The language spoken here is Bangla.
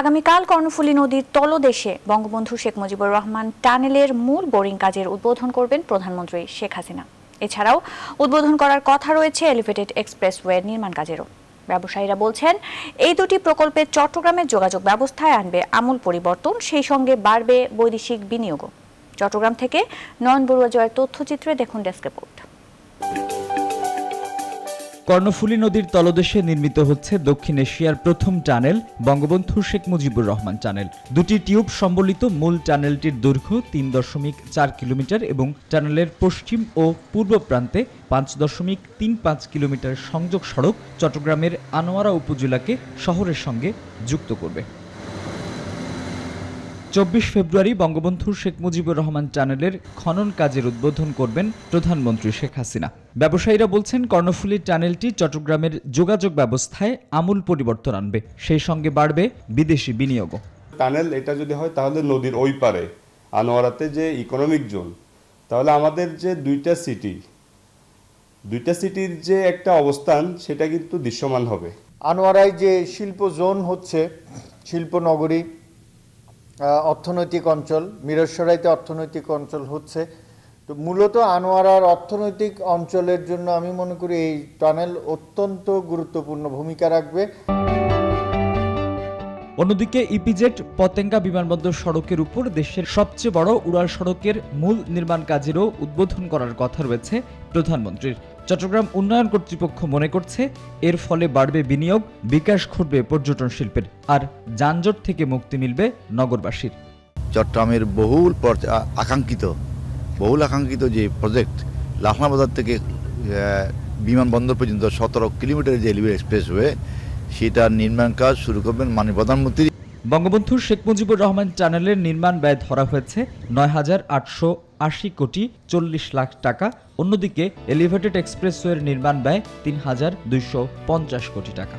আগামীকাল কর্ণফুলী নদীর তলদেশে বঙ্গবন্ধু শেখ মুজিবুর রহমান টানেলের মূল বোরিং কাজের উদ্বোধন করবেন প্রধানমন্ত্রী শেখ হাসিনা। এছাড়াও উদ্বোধন করার কথা রয়েছে এলিভেটেড এক্সপ্রেসওয়ে নির্মাণ কাজেরও। ব্যবসায়ীরা বলছেন, এই দুটি প্রকল্পে চট্টগ্রামের যোগাযোগ ব্যবস্থায় আনবে আমূল পরিবর্তন, সেই সঙ্গে বাড়বে বৈদেশিক বিনিয়োগও। চট্টগ্রাম থেকে নয়ন বড়ুয়া জয়ের তথ্যচিত্রে দেখুন ডেস্ক রিপোর্ট। কর্ণফুলী নদীর তলদেশে নির্মিত হচ্ছে দক্ষিণ এশিয়ার প্রথম টানেল বঙ্গবন্ধু শেখ মুজিবুর রহমান টানেল। দুটি টিউব সম্বলিত মূল টানেলটির দৈর্ঘ্য ৩.৪ কিলোমিটার এবং টানেলের পশ্চিম ও পূর্ব প্রান্তে ৫.৩৫ কিলোমিটার সংযোগ সড়ক চট্টগ্রামের আনোয়ারা উপজেলাকে শহরের সঙ্গে যুক্ত করবে। ২৪ ফেব্রুয়ারি বঙ্গবন্ধু শেখ মুজিবুর রহমান টানেলের খনন কাজের উদ্বোধন করবেন প্রধানমন্ত্রী শেখ হাসিনা। ব্যবসায়ীরা বলছেন, কর্ণফুলী টানেলটি চট্টগ্রামের যোগাযোগ ব্যবস্থায় আমূল পরিবর্তন আনবে, সেই সঙ্গে বাড়বে বিদেশি বিনিয়োগও। টানেল এটা যদি হয় তাহলে নদীর ওই পারে আনোয়ারাতে যে ইকোনমিক জোন, তাহলে আমাদের যে দুইটা সিটির যে একটা অবস্থান সেটা কিন্তু দৃশ্যমান হবে। আনোয়ারায় যে শিল্প জোন হচ্ছে, শিল্পনগরী, অর্থনৈতিক অঞ্চল, মিরসরাইতে অর্থনৈতিক অঞ্চল হচ্ছে, তো মূলত আনোয়ারার অর্থনৈতিক অঞ্চলের জন্য আমি মনে করি এই টানেল অত্যন্ত গুরুত্বপূর্ণ ভূমিকা রাখবে। অন্যদিকে ইপিজেড পতেঙ্গা বিমানবন্দর সড়কের উপর দেশের সবচেয়ে বড় উড়াল সড়কের মূল নির্মাণ কাজেরও উদ্বোধন করার কথা রয়েছে প্রধানমন্ত্রীর। চট্টগ্রাম উন্নয়ন কর্তৃপক্ষ মনে করছে, এর ফলে বাড়বে বিনিয়োগ, বিকাশ ঘটবে পর্যটন শিল্পের, আর যানজট থেকে মুক্তি মিলবে নগরবাসীর। চট্টগ্রামের বহুল আকাঙ্ক্ষিত যে প্রজেক্ট লাফনা বাজার থেকে বিমানবন্দর পর্যন্ত ১৭ কিলোমিটার যে এলিভেটেড এক্সপ্রেসওয়ে, সেটার নির্মাণ কাজ শুরু করবেন মাননীয় প্রধানমন্ত্রী। বঙ্গবন্ধু শেখ মুজিবুর রহমান টানেলের নির্মাণ ব্যয় ধরা হয়েছে ৯,৮৮০ কোটি ৪০ লাখ টাকা। অন্যদিকে এলিভেটেড এক্সপ্রেসওয়ের নির্মাণ ব্যয় ৩,২৫০ কোটি টাকা।